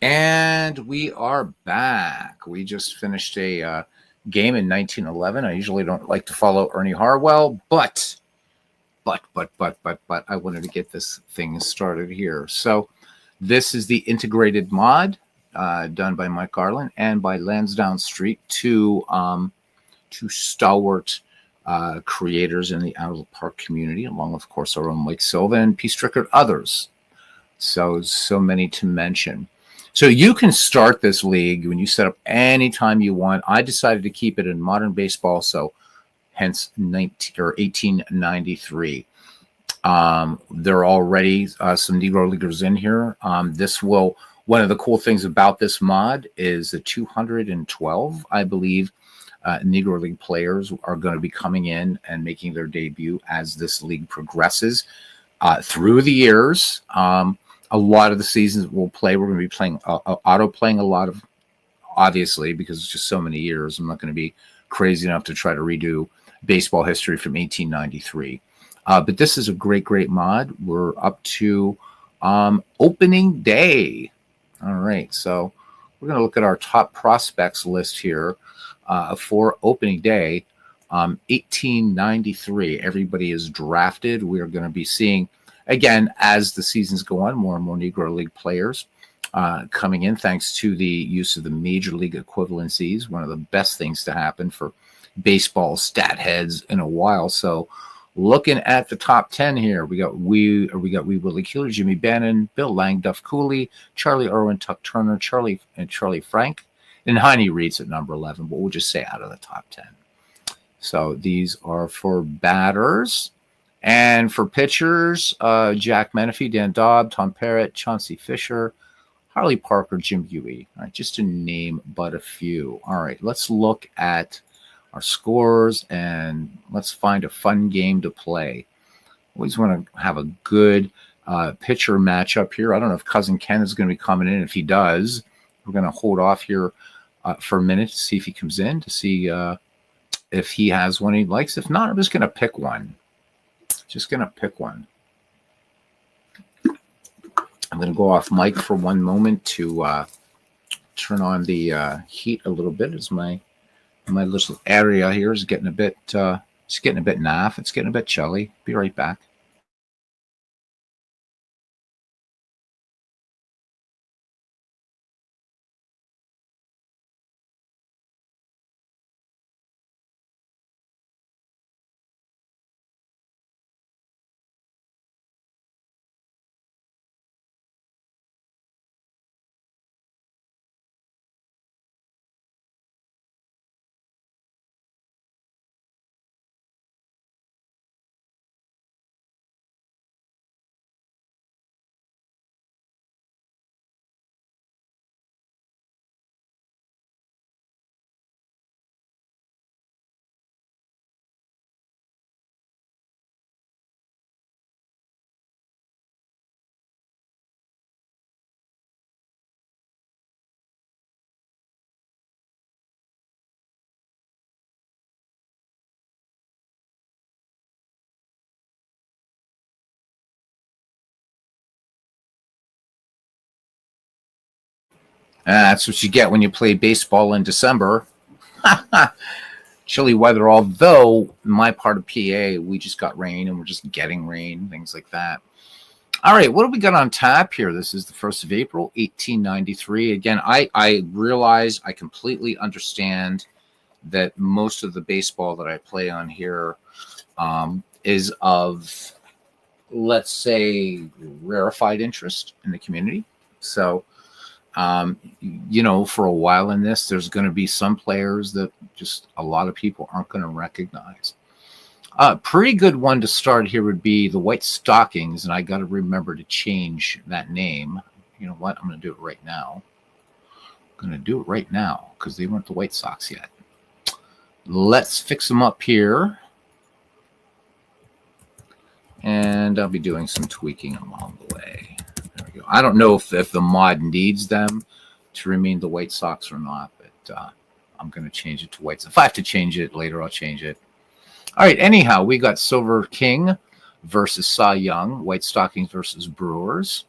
And we are back. We just finished a game in 1911. I usually don't like to follow Ernie Harwell, but I wanted to get this thing started here. So this is the InteGREATed mod done by Mike Garlon and by Landsdowne Street, two stalwart creators in the Out of the Park community, along with, of course, our own Mike Silva and P. Strickard, others. So many to mention. So you can start this league when you set up anytime you want. I decided to keep it in modern baseball, so hence 1893. There are already some Negro Leaguers in here. One of the cool things about this mod is the 212, I believe, Negro League players are going to be coming in and making their debut as this league progresses through the years. A lot of the seasons we'll play. We're going to be playing auto-playing a lot of, obviously, because it's just so many years. I'm not going to be crazy enough to try to redo baseball history from 1893. But this is a great mod. We're up to opening day. All right, so we're going to look at our top prospects list here for opening day. 1893. Everybody is drafted. We are going to be seeing, again, as the seasons go on, more and more Negro League players coming in, thanks to the use of the Major League equivalencies, one of the best things to happen for baseball stat heads in a while. So looking at the top 10 here, we got Wee Willie Keeler, Jimmy Bannon, Bill Lang, Duff Cooley, Charlie Irwin, Tuck Turner, Charlie Frank, and Heine Reed's at number 11, but we'll just say out of the top 10. So these are for batters. And for pitchers, Jack Menifee, Dan Dobb, Tom Parrott, Chauncey Fisher, Harley Parker, Jim Huey. All right, just to name but a few. All right, let's look at our scores and let's find a fun game to play. Always want to have a good pitcher matchup here. I don't know if Cousin Ken is going to be coming in. If he does, we're going to hold off here for a minute to see if he comes in, to see if he has one he likes. If not, I'm just going to pick one. I'm going to go off mic for one moment to turn on the heat a little bit, as my little area here is getting a bit naff. It's getting a bit chilly. Be right back. That's what you get when you play baseball in December. Chilly weather, although in my part of PA, we just got rain and we're just getting rain, things like that. All right, what do we got on tap here? This is the 1st of April, 1893. Again, I realize, I completely understand that most of the baseball that I play on here is of, let's say, rarefied interest in the community. So, for a while in this, there's going to be some players that just a lot of people aren't going to recognize. A pretty good one to start here would be the White Stockings, and I got to remember to change that name. You know what? I'm going to do it right now. Because they weren't the White Sox yet. Let's fix them up here. And I'll be doing some tweaking along the way. There we go. I don't know if the mod needs them to remain the White Sox or not, but I'm going to change it to White Sox. If I have to change it later, I'll change it. All right, anyhow, we got Silver King versus Cy Young, White Stockings versus Brewers.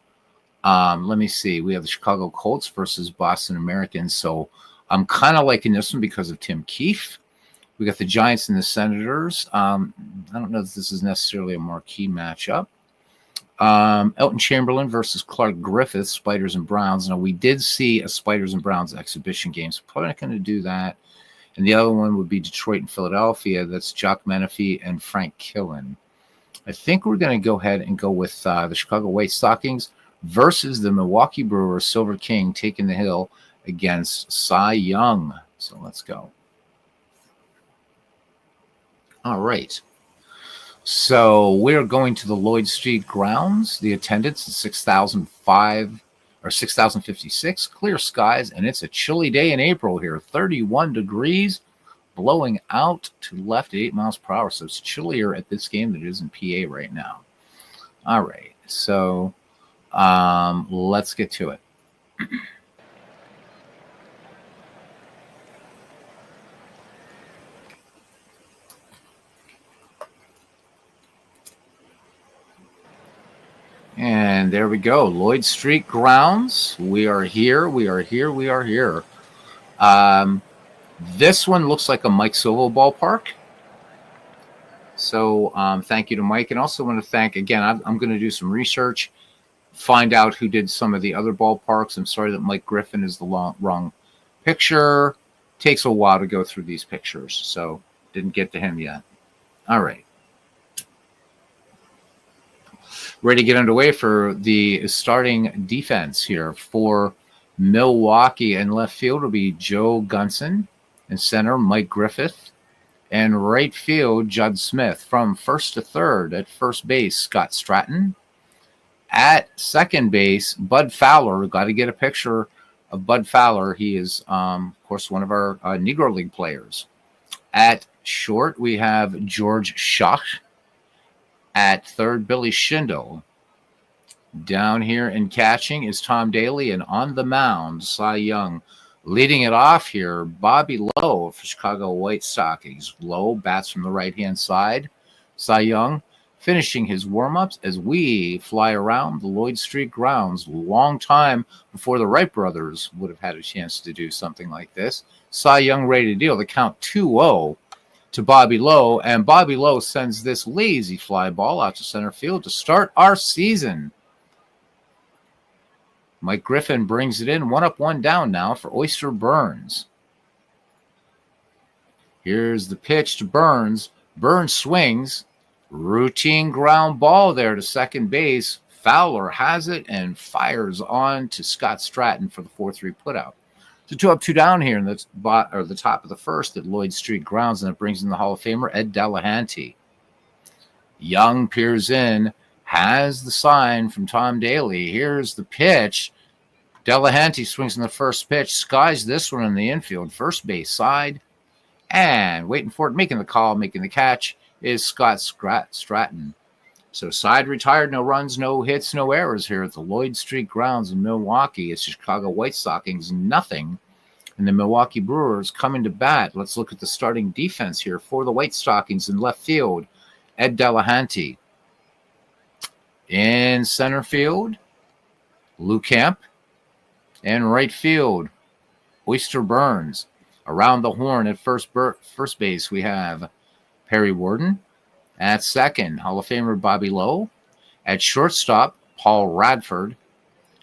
Let me see. We have the Chicago Colts versus Boston Americans. So I'm kind of liking this one because of Tim Keefe. We got the Giants and the Senators. I don't know if this is necessarily a marquee matchup. Elton Chamberlain versus Clark Griffith, Spiders and Browns. Now, we did see a Spiders and Browns exhibition game, so probably not going to do that. And the other one would be Detroit and Philadelphia. That's Jock Menifee and Frank Killen. I think we're going to go ahead and go with the Chicago White Stockings versus the Milwaukee Brewers, Silver King, taking the hill against Cy Young. So let's go. All right. So we're going to the Lloyd Street grounds. The attendance is 6,056. Clear skies, and it's a chilly day in April here. 31 degrees, blowing out to left at 8 miles per hour. So it's chillier at this game than it is in PA right now. All right. So let's get to it. And there we go. Lloyd Street grounds. We are here. We are here. We are here. This one looks like a Mike Silva ballpark. So thank you to Mike. And also want to thank, again, I'm going to do some research, find out who did some of the other ballparks. I'm sorry that Mike Griffin is the wrong picture. Takes a while to go through these pictures. So didn't get to him yet. All right. Ready to get underway for the starting defense here for Milwaukee. In left field will be Joe Gunson. In center, Mike Griffith. And right field, Judd Smith. From first to third, at first base, Scott Stratton. At second base, Bud Fowler. Got to get a picture of Bud Fowler. He is, of course, one of our Negro League players. At short, we have George Schach. At third, Billy Schindel. Down here in catching is Tom Daly. And on the mound, Cy Young. Leading it off here, Bobby Lowe of Chicago White Stockings. Lowe bats from the right-hand side. Cy Young finishing his warm-ups as we fly around the Lloyd Street grounds. Long time before the Wright brothers would have had a chance to do something like this. Cy Young ready to deal. The count 2-0. To Bobby Lowe, and Bobby Lowe sends this lazy fly ball out to center field to start our season. Mike Griffin brings it in, 1 up, 1 down now for Oyster Burns. Here's the pitch to Burns. Burns swings. Routine ground ball there to second base. Fowler has it and fires on to Scott Stratton for the 4-3 putout. So 2 up, 2 down here in the top of the first at Lloyd Street grounds, and it brings in the Hall of Famer Ed Delahanty. Young peers in, has the sign from Tom Daly. Here's the pitch. Delahanty swings in the first pitch, skies this one in the infield, first base side, and waiting for it, making the call, making the catch is Scott Stratton. So side retired, no runs, no hits, no errors here at the Lloyd Street grounds in Milwaukee. It's Chicago White Stockings, nothing. And the Milwaukee Brewers coming to bat. Let's look at the starting defense here for the White Stockings in left field. Ed Delahanty. In center field, Lou Camp. In right field, Oyster Burns. Around the horn at first base, we have Perry Warden. At second, Hall of Famer Bobby Lowe. At shortstop, Paul Radford.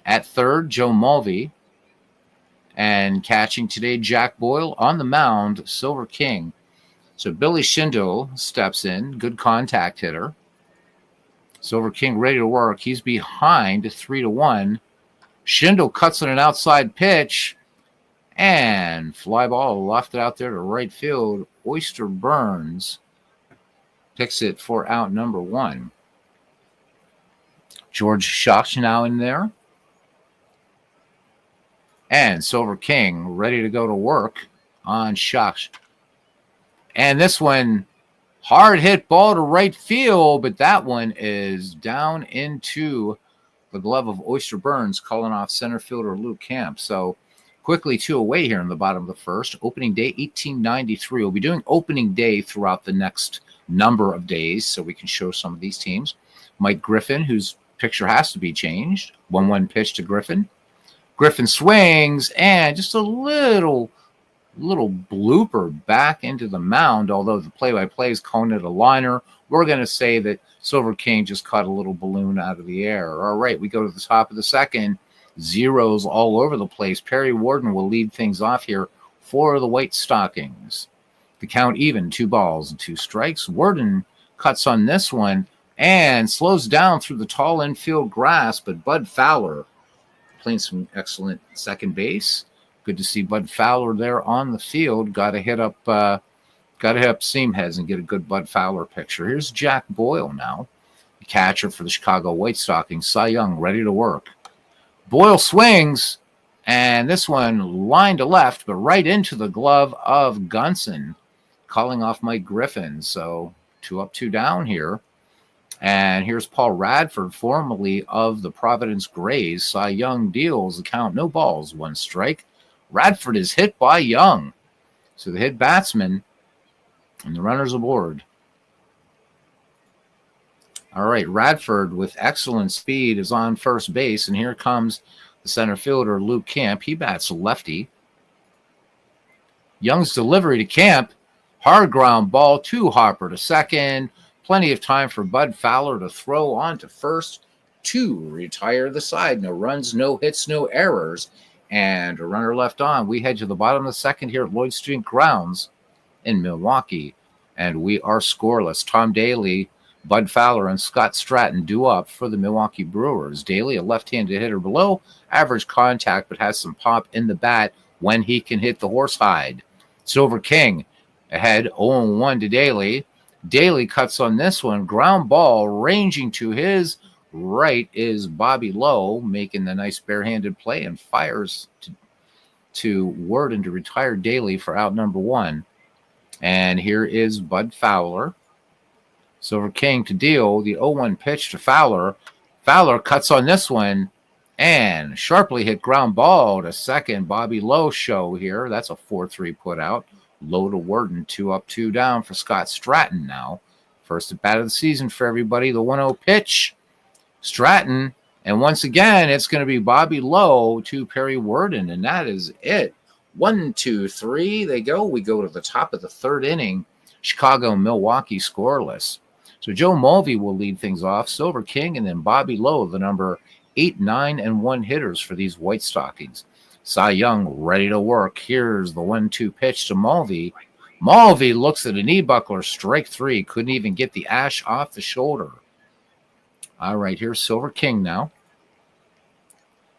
At third, Joe Mulvey. And catching today, Jack Boyle. On the mound, Silver King. So Billy Schindel steps in. Good contact hitter. Silver King ready to work. He's behind 3-1. Schindel cuts on an outside pitch. And fly ball lofted out there to right field. Oyster Burns picks it for out number 1. George Schach now in there. And Silver King ready to go to work on Schach. And this one, hard hit ball to right field, but that one is down into the glove of Oyster Burns, calling off center fielder Luke Camp. So quickly 2 away here in the bottom of the first. Opening day 1893. We'll be doing opening day throughout the next number of days so we can show some of these teams. Mike Griffin, who's picture has to be changed. 1-1 pitch to Griffin. Griffin swings, and just a little blooper back into the mound, although the play-by-play is calling it a liner. We're going to say that Silver King just caught a little balloon out of the air. All right, we go to the top of the second. Zeros all over the place. Perry Warden will lead things off here for the White Stockings. The count even, 2 balls and 2 strikes. Warden cuts on this one and slows down through the tall infield grass, but Bud Fowler playing some excellent second base. Good to see Bud Fowler there on the field. Got to hit up seam heads and get a good Bud Fowler picture. Here's Jack Boyle now, the catcher for the Chicago White Stockings. Cy Young ready to work. Boyle swings, and this one line to left, but right into the glove of Gunson, calling off Mike Griffin. So 2 up, 2 down here. And here's Paul Radford, formerly of the Providence Grays. Cy Young deals the count, no balls, 1 strike. Radford is hit by Young. So the hit batsman and the runners aboard. All right, Radford with excellent speed is on first base, and here comes the center fielder, Luke Camp. He bats lefty. Young's delivery to Camp. Hard ground ball to Harper to second. Plenty of time for Bud Fowler to throw on to first to retire the side. No runs, no hits, no errors. And a runner left on. We head to the bottom of the second here at Lloyd Street Grounds in Milwaukee. And we are scoreless. Tom Daly, Bud Fowler, and Scott Stratton due up for the Milwaukee Brewers. Daly, a left-handed hitter below average contact, but has some pop in the bat when he can hit the horsehide. Silver King ahead 0-1 to Daly. Daly cuts on this one. Ground ball ranging to his right is Bobby Lowe, making the nice barehanded play and fires to Worden to retire Daly for out number 1. And here is Bud Fowler. Silver King to deal the 0-1 pitch to Fowler. Fowler cuts on this one and sharply hit ground ball to second. Bobby Lowe show here. That's a 4-3 put out. Low to Worden, 2 up, 2 down for Scott Stratton now. First at bat of the season for everybody. The 1-0 pitch. Stratton. And once again, it's going to be Bobby Lowe to Perry Worden. And that is it. 1, 2, 3. They go. We go to the top of the third inning. Chicago, Milwaukee scoreless. So Joe Mulvey will lead things off. Silver King and then Bobby Lowe, the number 8, 9, and 1 hitters for these White Stockings. Cy Young ready to work. Here's the 1-2 pitch to Mulvey. Mulvey looks at a knee buckler, strike 3. Couldn't even get the ash off the shoulder. All right, here's Silver King now.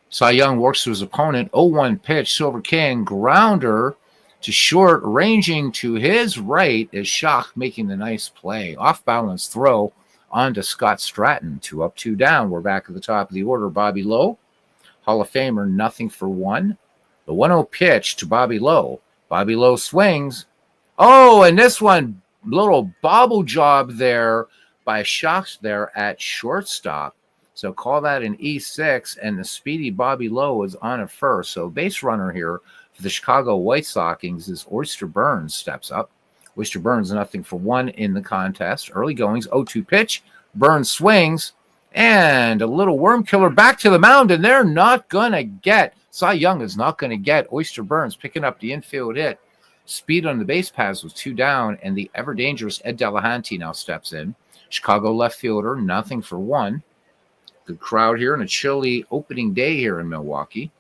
Cy Young works to his opponent. 0-1 pitch. Silver King, grounder to short, ranging to his right is Schach making the nice play. Off balance throw onto Scott Stratton. 2 up, 2 down. We're back at the top of the order. Bobby Lowe, Hall of Famer, nothing for 1. The 1-0 pitch to Bobby Lowe. Bobby Lowe swings. Oh, and this one, little bobble job there by Schach there at shortstop. So call that an E6, and the speedy Bobby Lowe is on at first. So base runner here for the Chicago White Stockings is Oyster Burns steps up. Oyster Burns nothing for 1 in the contest. Early goings, 0-2 pitch. Burns swings, and a little worm killer back to the mound, and they're not going to get, Cy Young is not going to get Oyster Burns picking up the infield hit. Speed on the base paths was 2 down, and the ever-dangerous Ed Delahanty now steps in. Chicago left fielder, nothing for 1. Good crowd here and a chilly opening day here in Milwaukee.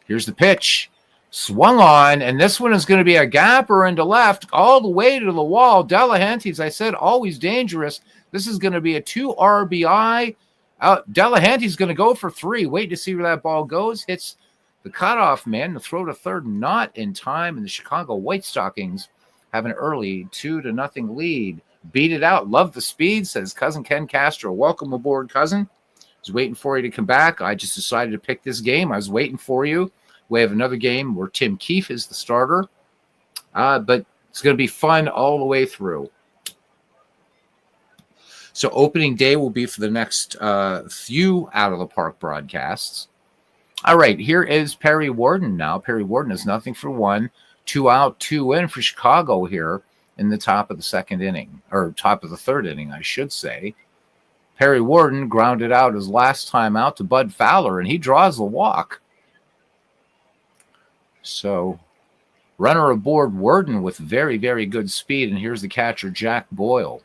Here's the pitch. Swung on, and this one is going to be a gapper into left all the way to the wall. Delahanty, as I said, always dangerous. This is going to be a 2 RBI. Delahanty's going to go for 3. Wait to see where that ball goes. Hits the cutoff man. The throw to third not in time, and the Chicago White Stockings have an early 2-0 lead. Beat it out. Love the speed, says cousin Ken Castro. Welcome aboard, cousin. I was waiting for you to come back. I just decided to pick this game. I was waiting for you. We have another game where Tim Keefe is the starter. But it's going to be fun all the way through. So opening day will be for the next few Out of the Park broadcasts. All right, here is Perry Worden now. Perry Worden is nothing for 1. 2 out, 2 in for Chicago here in the top of the second inning, or top of the third inning, I should say. Perry Warden grounded out his last time out to Bud Fowler, and he draws the walk. So runner aboard Worden with very, very good speed, and here's the catcher, Jack Boyle.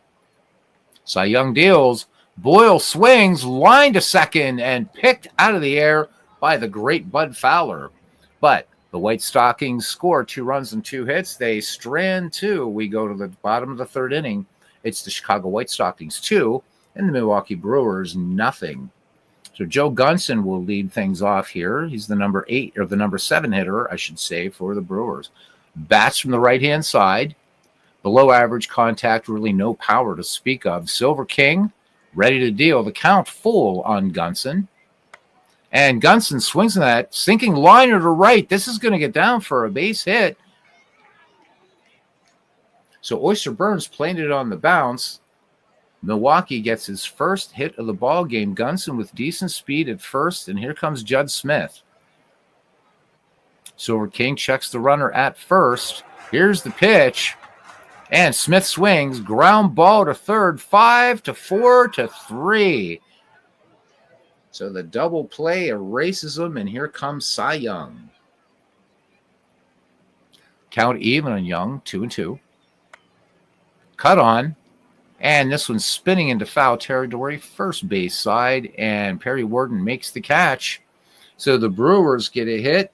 Cy Young deals. Boyle swings, line to second, and picked out of the air by the great Bud Fowler. But the White Stockings score 2 runs and 2 hits. They strand 2. We go to the bottom of the 3rd inning. It's the Chicago White Stockings 2 and the Milwaukee Brewers nothing. So Joe Gunson will lead things off here. He's the number 8 or the number 7 hitter, I should say, for the Brewers. Bats from the right-hand side. Below average contact, really no power to speak of. Silver King ready to deal. The count full on Gunson. And Gunson swings in that sinking liner to right. This is going to get down for a base hit. So Oyster Burns playing it on the bounce. Milwaukee gets his first hit of the ball game. Gunson with decent speed at first, and here comes Judd Smith. Silver King checks the runner at first. Here's the pitch. And Smith swings, ground ball to third, 5-4 to 3. So the double play erases them, and here comes Cy Young. Count even on Young, 2-2. Cut on, and this one's spinning into foul territory, first base side, and Perry Warden makes the catch. So the Brewers get a hit.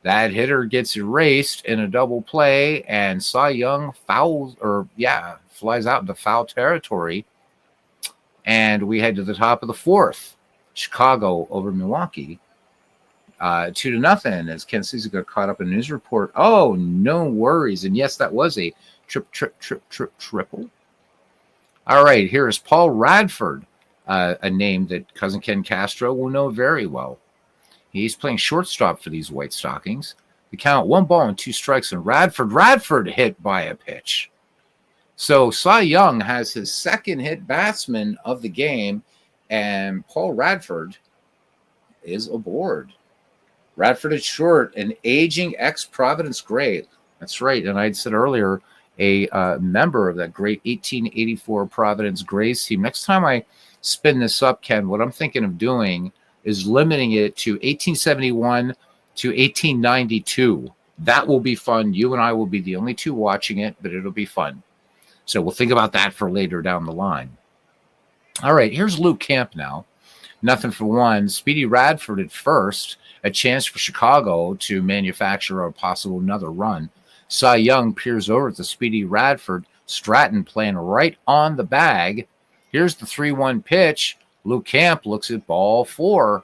That hitter gets erased in a double play, and Cy Young flies out into foul territory. And we head to the top of the 4th. Chicago over Milwaukee. 2-0 as Ken Caesar got caught up in a news report. Oh, no worries. And yes, that was a triple. All right, here is Paul Radford, a name that Cousin Ken Castro will know very well. He's playing shortstop for these White Stockings. The count 1 ball and 2 strikes, and Radford hit by a pitch. So Cy Young has his second hit batsman of the game, and Paul Radford is aboard. Radford is short, an aging ex-Providence great. That's right, and I'd said earlier, a member of that great 1884 Providence Grays team. Next time I spin this up, Ken, what I'm thinking of doing is limiting it to 1871 to 1892. That will be fun. You and I will be the only 2 watching it, but it'll be fun. So we'll think about that for later down the line. All right, here's Luke Camp now. 0-1. Speedy Radford at first. A chance for Chicago to manufacture a possible another run. Cy Young peers over at the Speedy Radford. Stratton playing right on the bag. Here's the 3-1 pitch. Luke Camp looks at ball 4.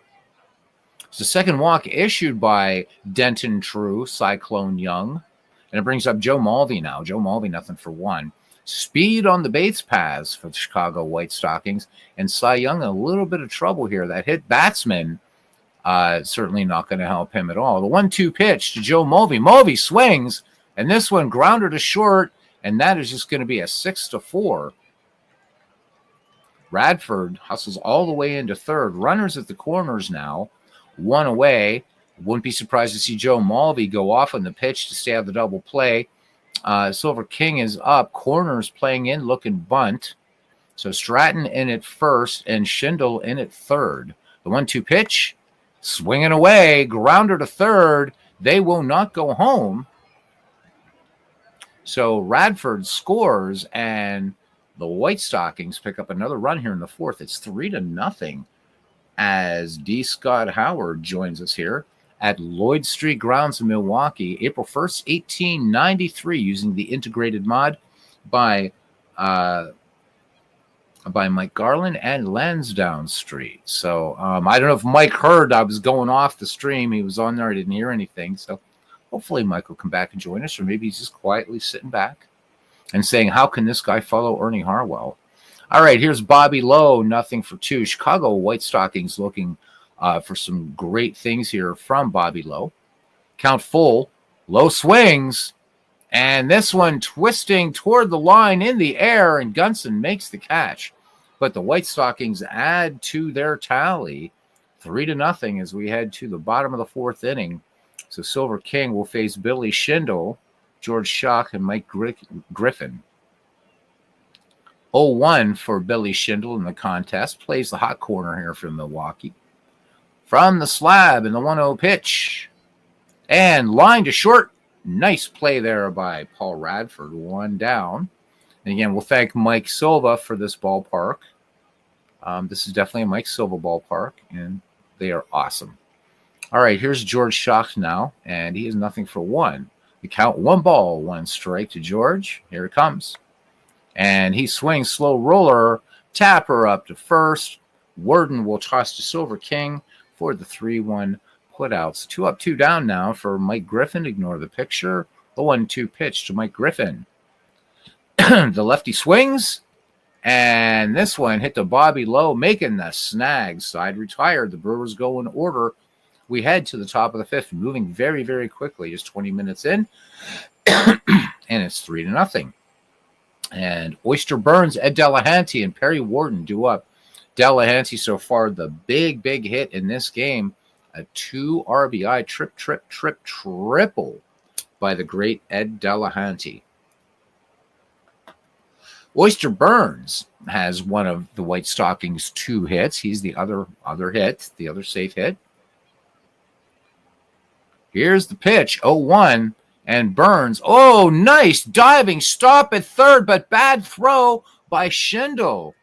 It's the second walk issued by Denton True, Cyclone Young. And it brings up Joe Mulvey now. Joe Mulvey, 0-1. Speed on the base paths for the Chicago White Stockings. And Cy Young in a little bit of trouble here. That hit batsman certainly not going to help him at all. The 1-2 pitch to Joe Mulvey. Mulvey swings, and this one grounded to short, and that is just going to be a 6-4. Radford hustles all the way into third. Runners at the corners now. 1 away. Wouldn't be surprised to see Joe Mulvey go off on the pitch to stay out the double play. Silver King is up. Corners playing in, looking bunt. So Stratton in at first and Schindel in at third. The 1-2 pitch. Swinging away. Grounder to third. They will not go home. So Radford scores, and the White Stockings pick up another run here in the 4th. It's 3-0 as D. Scott Howard joins us here at Lloyd Street Grounds in Milwaukee, April 1st, 1893, using the InteGREATed mod by Mike Garlon and Landsdowne Street. So I don't know if Mike heard I was going off the stream. He was on there. I didn't hear anything. So hopefully Mike will come back and join us, or maybe he's just quietly sitting back and saying, how can this guy follow Ernie Harwell? All right, here's Bobby Lowe, 0-2. Chicago White Stockings looking for some great things here from Bobby Lowe. Count full. Lowe swings. And this one twisting toward the line in the air, and Gunson makes the catch. But the White Stockings add to their tally 3-0 as we head to the bottom of the 4th inning. So Silver King will face Billy Schindel, George Schock, and Mike Griffin. 0-1 for Billy Schindel in the contest. Plays the hot corner here for Milwaukee. From the slab in the 1-0 pitch. And line to short. Nice play there by Paul Radford. 1 down. And again, we'll thank Mike Silva for this ballpark. This is definitely a Mike Silva ballpark, and they are awesome. All right, here's George Schacht now, and he has nothing for 1. The count 1 ball, 1 strike to George. Here it comes. And he swings slow roller, tapper up to first. Worden will toss to Silver King for the 3-1 putouts. 2 up, 2 down now for Mike Griffin. Ignore the picture. The 1-2 pitch to Mike Griffin. The lefty swings, and this one hit to Bobby Lowe, making the snag. Side retired. The Brewers go in order. We head to the top of the 5th, moving very, very quickly. Just 20 minutes in, and it's 3-0. And Oyster Burns, Ed Delahanty, and Perry Worden do up. Delahanty so far the big hit in this game, a 2 RBI triple by the great Ed Delahanty. Oyster Burns has one of the White Stockings' 2 hits. He's the other hit, the other safe hit. Here's the pitch, 0-1, and Burns. Oh, nice diving stop at third, but bad throw by Schindel.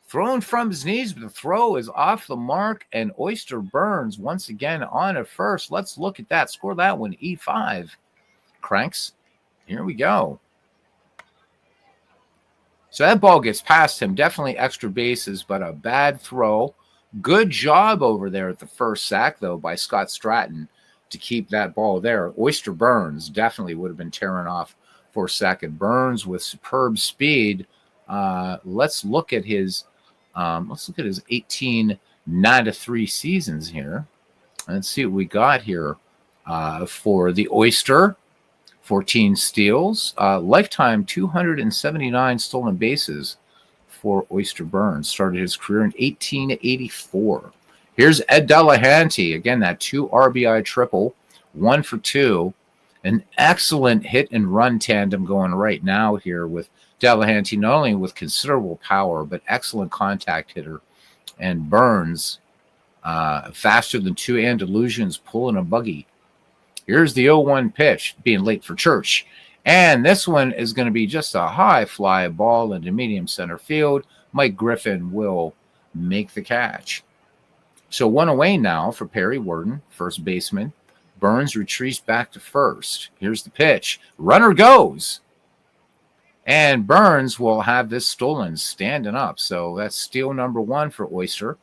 Thrown from his knees, but the throw is off the mark, and Oyster Burns once again on at first. Let's look at that. Score that one, E5. Cranks. Here we go. So that ball gets past him. Definitely extra bases, but a bad throw. Good job over there at the first sack, though, by Scott Stratton to keep that ball there. Oyster Burns definitely would have been tearing off for second. Burns with superb speed. Let's look at his 18 9-3 seasons here. Let's see what we got here for the Oyster. 14 steals, lifetime 279 stolen bases for Oyster Burns. Started his career in 1884. Here's Ed Delahanty. Again, that 2 RBI triple, 1 for 2. An excellent hit and run tandem going right now here with Delahanty, not only with considerable power, but excellent contact hitter. And Burns, faster than 2 Andalusians pulling a buggy. Here's the 0-1 pitch, being late for church. And this one is going to be just a high fly ball into medium center field. Mike Griffin will make the catch. So 1 away now for Perry Worden, first baseman. Burns retreats back to first. Here's the pitch. Runner goes. And Burns will have this stolen standing up. So that's steal number 1 for Oyster.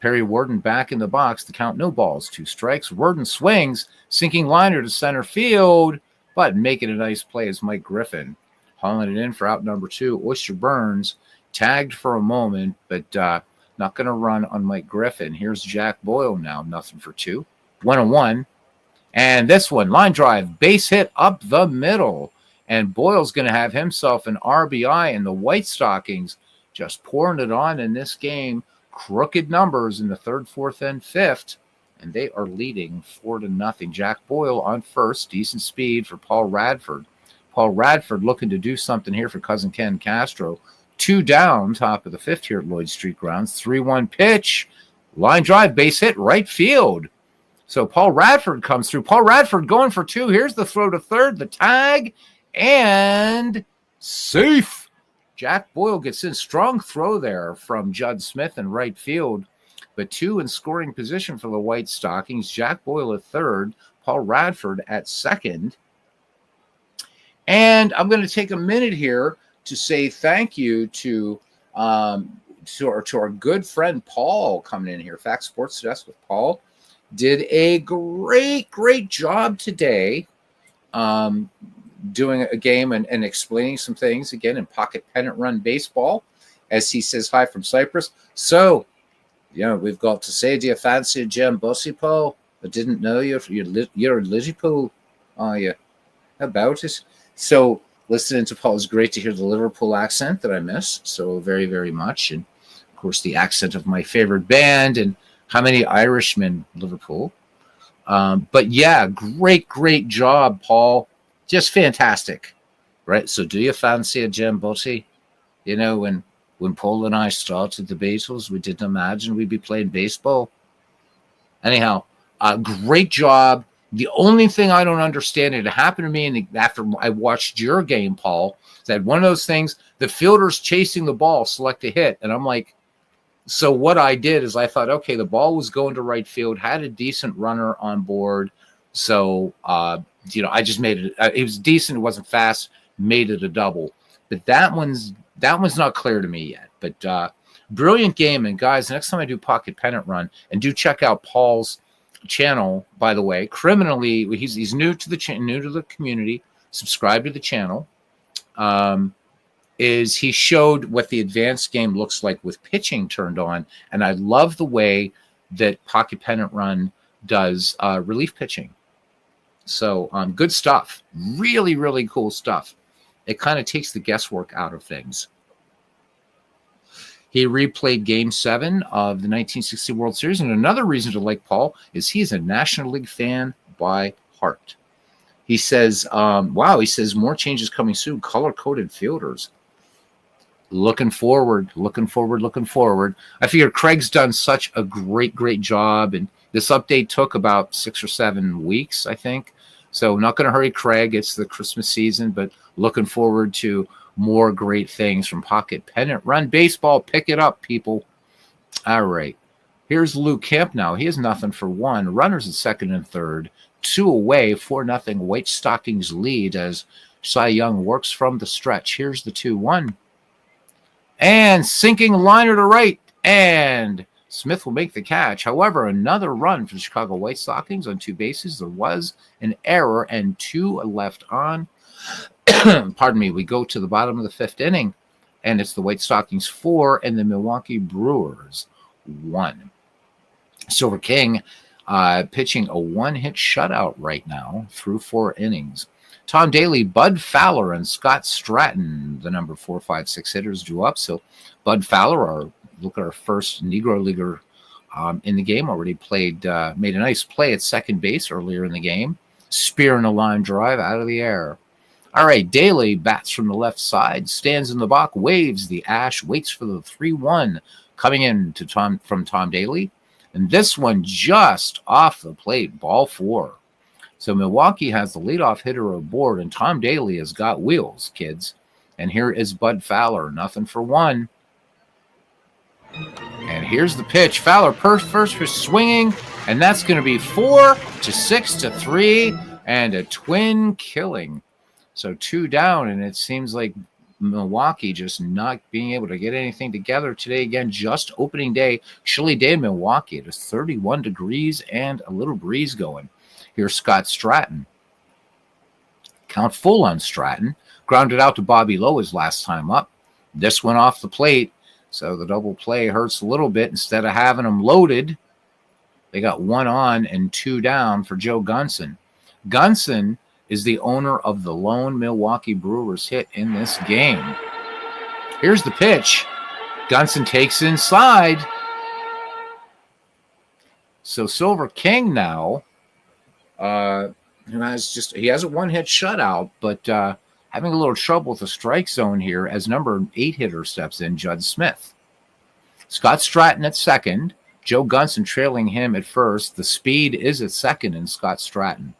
Perry Worden back in the box. The count, no balls, 2 strikes. Worden swings, sinking liner to center field, but making a nice play is Mike Griffin. Hauling it in for out number 2. Oyster Burns tagged for a moment, but not going to run on Mike Griffin. Here's Jack Boyle now, nothing for 2. 1-1. And this one, line drive, base hit up the middle. And Boyle's going to have himself an RBI, and the White Stockings just pouring it on in this game. Crooked numbers in the 3rd, 4th, and 5th, and they are leading 4-0. Jack Boyle on first. Decent speed for Paul Radford. Paul Radford looking to do something here for cousin Ken Castro. 2 down, top of the 5th here at Lloyd Street grounds. 3-1 pitch. Line drive, base hit, right field. So Paul Radford comes through. Paul Radford going for 2. Here's the throw to third, the tag, and safe. Jack Boyle gets in. Strong throw there from Judd Smith in right field, but 2 in scoring position for the White Stockings. Jack Boyle at third, Paul Radford at second. And I'm going to take a minute here to say thank you to our good friend Paul coming in here. Fact Sports Desk with Paul did a great job today. Doing a game and explaining some things again in pocket pennant run baseball, as he says hi from Cyprus. So, we've got to say, do you fancy a Jim Bussy, Paul? I didn't know you're a Liverpool, are you? How about it? So, listening to Paul is great to hear the Liverpool accent that I miss so very, very much. And, of course, the accent of my favorite band and how many Irishmen, Liverpool. But, yeah, great job, Paul. Just fantastic, right? So do you fancy a Jim Bussy? You know, when Paul and I started the Beatles, we didn't imagine we'd be playing baseball. Anyhow, great job. The only thing I don't understand, it happened to me after I watched your game, Paul, that one of those things, the fielder's chasing the ball, select a hit. And I'm like, so what I did is I thought, okay, the ball was going to right field, had a decent runner on board. So, I just made it. It was decent. It wasn't fast. Made it a double. But that one's not clear to me yet. But brilliant game. And guys, next time I do Pocket Pennant Run, and do check out Paul's channel, by the way. Criminally, he's new to the community. Subscribe to the channel. Is he showed what the advanced game looks like with pitching turned on, and I love the way that Pocket Pennant Run does relief pitching. So good stuff. Really, really cool stuff. It kind of takes the guesswork out of things. He replayed Game 7 of the 1960 World Series, and another reason to like Paul is he's a National League fan by heart. He says, wow, he says more changes coming soon, color-coded fielders. Looking forward. I figure Craig's done such a great job, and this update took about 6 or 7 weeks, I think. So not going to hurry Craig. It's the Christmas season, but looking forward to more great things from Pocket Pennant Run Baseball. Pick it up, people. All right. Here's Luke Kemp now. He has nothing for one. Runners at second and third. 2 away, 4-0. White Stockings lead as Cy Young works from the stretch. Here's the 2-1. And sinking liner to right. And Smith will make the catch. However, another run for the Chicago White Stockings on 2 bases. There was an error and 2 left on. Pardon me. We go to the bottom of the 5th inning, and it's the White Stockings 4 and the Milwaukee Brewers 1. Silver King pitching a 1-hit shutout right now through 4 innings. Tom Daly, Bud Fowler, and Scott Stratton, the number 4, 5, 6 hitters, drew up. So Bud Fowler, look at our first Negro Leaguer in the game, already made a nice play at second base earlier in the game, spearing a line drive out of the air. All right, Daly bats from the left side, stands in the box, waves the ash, waits for the 3-1 coming in from Tom Daly. And this one just off the plate, ball 4. So Milwaukee has the leadoff hitter aboard, and Tom Daly has got wheels, kids. And here is Bud Fowler, nothing for 1. And here's the pitch. Fowler first for swinging, and that's going to be 4 to 6 to 3, and a twin killing. So 2 down, and it seems like Milwaukee just not being able to get anything together today. Again, just opening day, chilly day in Milwaukee. It is 31 degrees and a little breeze going. Here's Scott Stratton. Count full on Stratton. Grounded out to Bobby Lowe his last time up. This one off the plate. So the double play hurts a little bit. Instead of having them loaded, they got 1 on and 2 down for Joe Gunson. Gunson is the owner of the lone Milwaukee Brewers hit in this game. Here's the pitch. Gunson takes inside. So Silver King now, he has a 1-hit shutout, but having a little trouble with the strike zone here as number 8 hitter steps in, Judd Smith. Scott Stratton at second. Joe Gunson trailing him at first. The speed is at second in Scott Stratton.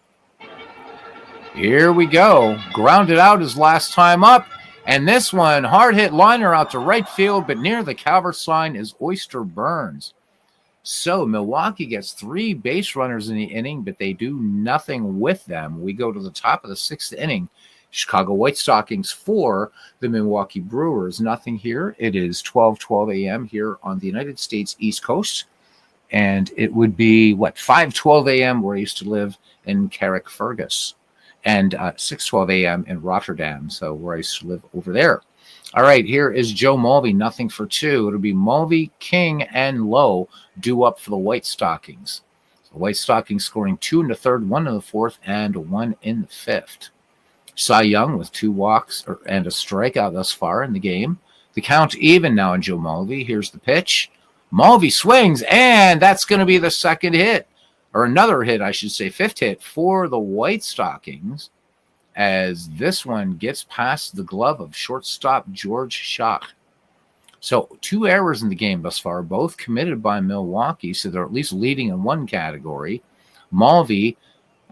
Here we go. Grounded out his last time up. And this one, hard hit liner out to right field, but near the Calvert sign is Oyster Burns. So Milwaukee gets 3 base runners in the inning, but they do nothing with them. We go to the top of the 6th inning. Chicago White Stockings 4, the Milwaukee Brewers. Nothing here. It is 12:12 a.m. here on the United States East Coast. And it would be, 5:12 a.m. where I used to live in Carrickfergus. And 6:12 a.m. in Rotterdam, so where I used to live over there. All right, here is Joe Mulvey, nothing for 2. It'll be Mulvey, King, and Lowe due up for the White Stockings. The White Stockings scoring 2 in the 3rd, 1 in the 4th, and 1 in the 5th. Cy Young with 2 walks and a strikeout thus far in the game. The count even now in Joe Mulvey. Here's the pitch. Mulvey swings, and that's going to be the 2nd hit. Or another hit, I should say, 5th hit for the White Stockings. as this one gets past the glove of shortstop George Schach. So 2 errors in the game thus far, both committed by Milwaukee, so they're at least leading in one category. Mulvey,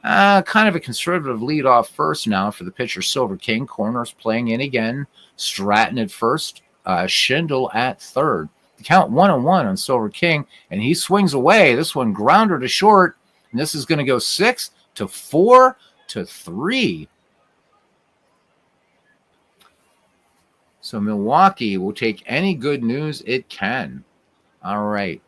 kind of a conservative lead off first now for the pitcher Silver King. Corners playing in again. Stratton at first, Schindel at third. The count 1-1 on Silver King, and he swings away. This one grounder to short, and this is going to go 6-4-3. So Milwaukee will take any good news it can. All right.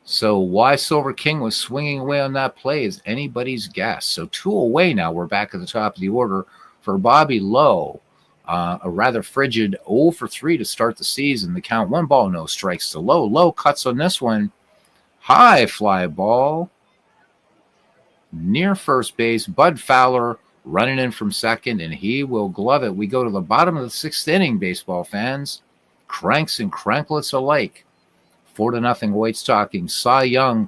So why Silver King was swinging away on that play is anybody's guess. So 2 away now. We're back at the top of the order for Bobby Lowe. A rather frigid 0-for-3 to start the season. The count 1 ball, no strikes to Lowe. Lowe cuts on this one. High fly ball. Near first base. Bud Fowler running in from second, and he will glove it. We go to the bottom of the 6th inning, baseball fans. Cranks and cranklets alike. 4-0 White Stockings. Cy Young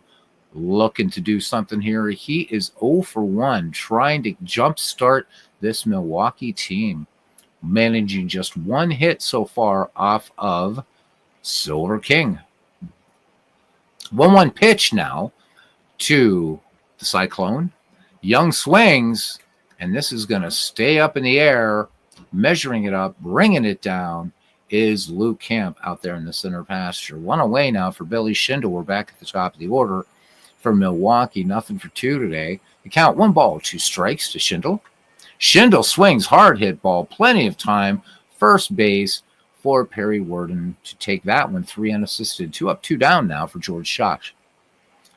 looking to do something here. He is 0-for-1, trying to jumpstart this Milwaukee team. Managing just 1 hit so far off of Silver King. 1-1 pitch now to the Cyclone. Young swings, and this is going to stay up in the air. Measuring it up, bringing it down is Luke Camp out there in the center pasture. 1 away now for Billy Schindel. We're back at the top of the order for Milwaukee. 0-for-2 today. The count 1 ball, 2 strikes to Schindel. Schindel swings, hard hit ball, plenty of time. First base for Perry Worden to take that one, 3 unassisted. 2 up, 2 down now for George Schach.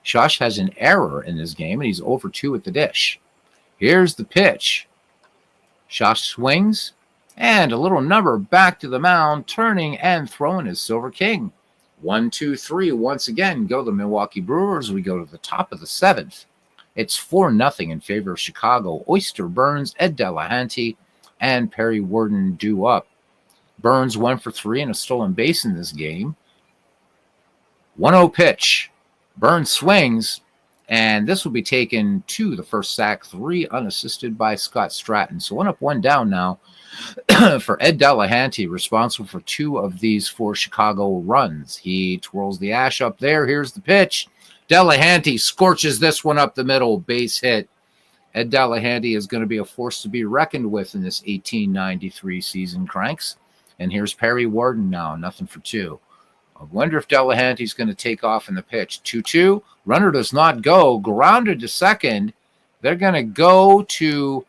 Schach has an error in this game, and he's 0-for-2 at the dish. Here's the pitch. Schach swings, and a little number back to the mound, turning and throwing is Silver King. 1-2-3. Once again, go the Milwaukee Brewers. We go to the top of the 7th. It's 4-0 in favor of Chicago. Oyster Burns, Ed Delahanty, and Perry Worden due up. Burns 1-for-3 and a stolen base in this game. 1-0 pitch. Burns swings, and this will be taken to the first sack, 3 unassisted by Scott Stratton. So 1 up, 1 down now for Ed Delahanty, responsible for 2 of these 4 Chicago runs. He twirls the ash up there. Here's the pitch. Delahanty scorches this one up the middle, base hit. Ed Delahanty is going to be a force to be reckoned with in this 1893 season, Cranks. And here's Perry Worden now, 0-for-2. I wonder if Delahanty's going to take off in the pitch. 2-2. Runner does not go. Grounded to second. They're going to go to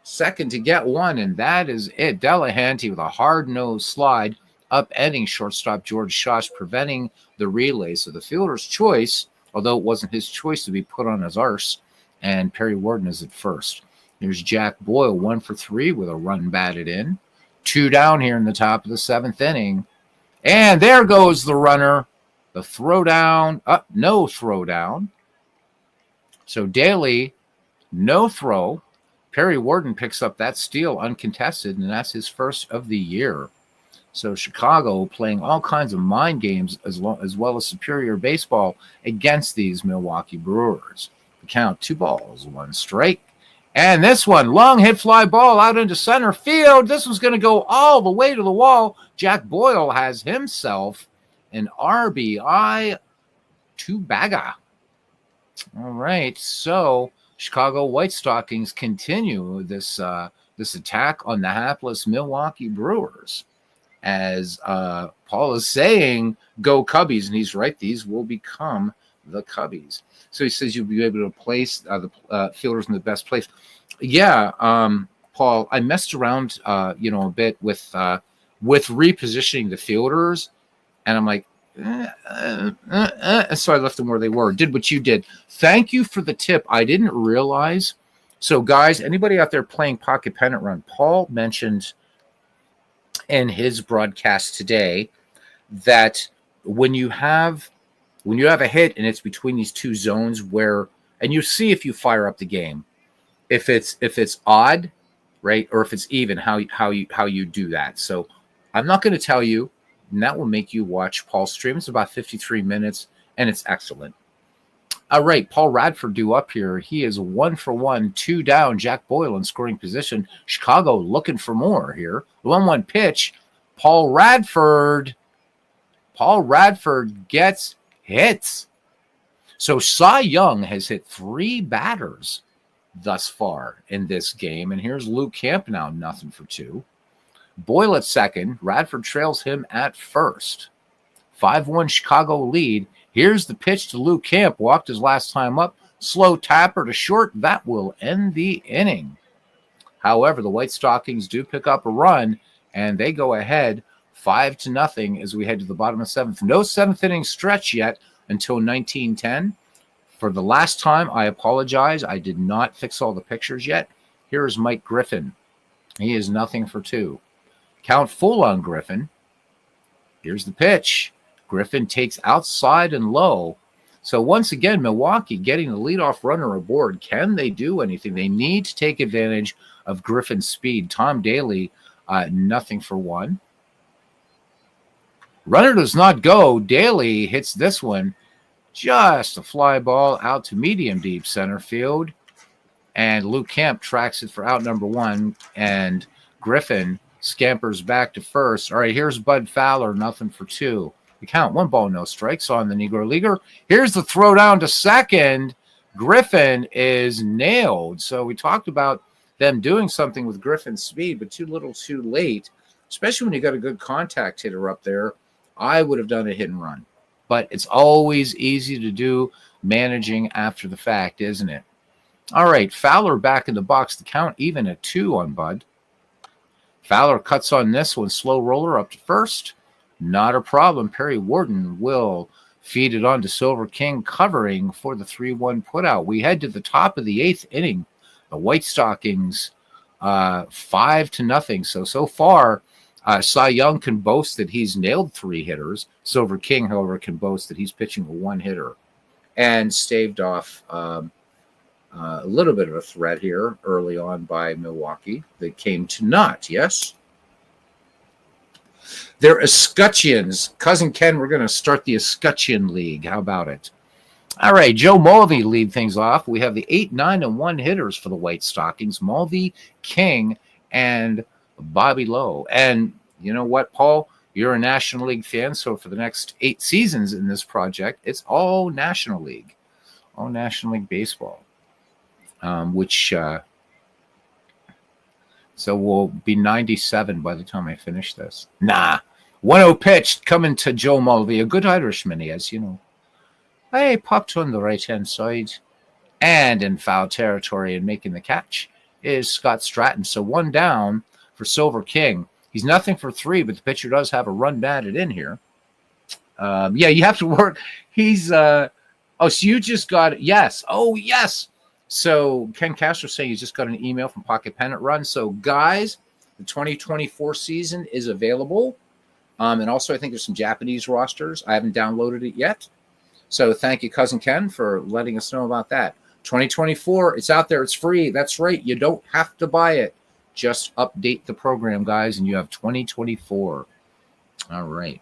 second to get one, and that is it. Delahanty with a hard-nosed slide, upending shortstop George Schach, preventing the relay. So the fielder's choice, although it wasn't his choice to be put on his arse, and Perry Worden is at first. Here's Jack Boyle, 1-for-3 with a run batted in. 2 down here in the top of the 7th inning. And there goes the runner. The throw down. No throw down. So Daly, no throw. Perry Worden picks up that steal uncontested, and that's his first of the year. So Chicago playing all kinds of mind games as well as superior baseball against these Milwaukee Brewers. The count, 2 balls, 1 strike. And this one, long hit fly ball out into center field. This was going to go all the way to the wall. Jack Boyle has himself an RBI 2-bagger. All right, so Chicago White Stockings continue this attack on the hapless Milwaukee Brewers. As Paul is saying, go Cubbies, and he's right. These will become the Cubbies. So he says you'll be able to place the fielders in the best place. Yeah, Paul, I messed around, a bit with repositioning the fielders, and I'm like, so I left them where they were. Did what you did. Thank you for the tip. I didn't realize. So, guys, anybody out there playing Pocket Pennant Run, Paul mentioned in his broadcast today that when you have a hit and it's between these 2 zones and you see if you fire up the game, if it's odd, right, or if it's even, how you do that. So I'm not going to tell you, and that will make you watch Paul's stream. It's about 53 minutes, and it's excellent. All right, Paul Radford due up here. He is 1-for-1, 2 down. Jack Boyle in scoring position. Chicago looking for more here. 1-1 pitch. Paul Radford gets hits. So Cy Young has hit 3 batters thus far in this game. And here's Luke Camp now, 0-for-2. Boyle at second. Radford trails him at first. 5-1 Chicago lead. Here's the pitch to Luke Camp. Walked his last time up. Slow tapper to short. That will end the inning. However, the White Stockings do pick up a run, and they go ahead 5-0 as we head to the bottom of 7th. No 7th inning stretch yet until 1910. For the last time, I apologize. I did not fix all the pictures yet. Here is Mike Griffin. He is 0-for-2. Count full on Griffin. Here's the pitch. Griffin takes outside and low. So once again, Milwaukee getting the leadoff runner aboard. Can they do anything? They need to take advantage of Griffin's speed. Tom Daly, 0-for-1. Runner does not go. Daly hits this one. Just a fly ball out to medium deep center field. And Luke Camp tracks it for out number 1. And Griffin scampers back to first. All right, here's Bud Fowler, 0-for-2. The count, 1 ball, no strikes on the Negro Leaguer. Here's the throw down to second. Griffin is nailed. So we talked about them doing something with Griffin's speed, but too little too late, especially when you got a good contact hitter up there. I would have done a hit and run. But it's always easy to do managing after the fact, isn't it? All right, Fowler back in the box. The count even at 2 on Bud. Fowler cuts on this one. Slow roller up to first. Not a problem. Perry Warden will feed it on to Silver King, covering for the 3-1 putout. We head to the top of the 8th inning. The White Stockings 5-0. So far, Cy Young can boast that he's nailed 3 hitters. Silver King, however, can boast that he's pitching a 1-hitter and staved off a little bit of a threat here early on by Milwaukee that came to naught. Yes? They're escutcheons. Cousin Ken, we're going to start the escutcheon league. How about it? All right, Joe Mulvey lead things off. We have the 8, 9, and 1 hitters for the White Stockings. Mulvey, King, and Bobby Lowe. And you know what, Paul? You're a National League fan, so for the next 8 seasons in this project, it's all National League. All National League baseball. So we'll be 97 by the time I finish this. 1-0 pitch coming to Joe Mulvey. A good Irishman, he is, you know. Hey, popped on the right-hand side. And in foul territory and making the catch is Scott Stratton. So 1 down for Silver King. He's 0-for-3, but the pitcher does have a run batted in here. Yeah, you have to work. He's so you just got it. Yes. Oh, yes. So Ken Castro saying he's just got an email from Pocket Pennant Run. So guys, the 2024 season is available. And also I think there's some Japanese rosters. I haven't downloaded it yet. So thank you, Cousin Ken, for letting us know about that. 2024, it's out there. It's free. That's right. You don't have to buy it. Just update the program, guys, and you have 2024. All right.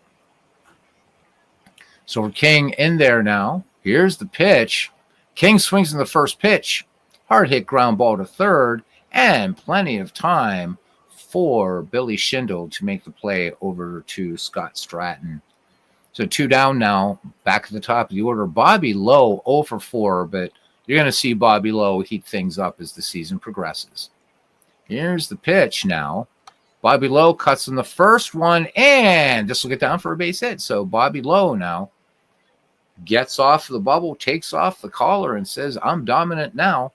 So we're King in there now. Here's the pitch. King swings in the first pitch. Hard hit ground ball to third, and plenty of time for Billy Schindel to make the play over to Scott Stratton. So 2 down now, back at the top of the order. Bobby Lowe 0-for-4, but you're going to see Bobby Lowe heat things up as the season progresses. Here's the pitch now. Bobby Lowe cuts in the first one, and this will get down for a base hit. So Bobby Lowe now gets off the bubble, takes off the collar, and says, I'm dominant now.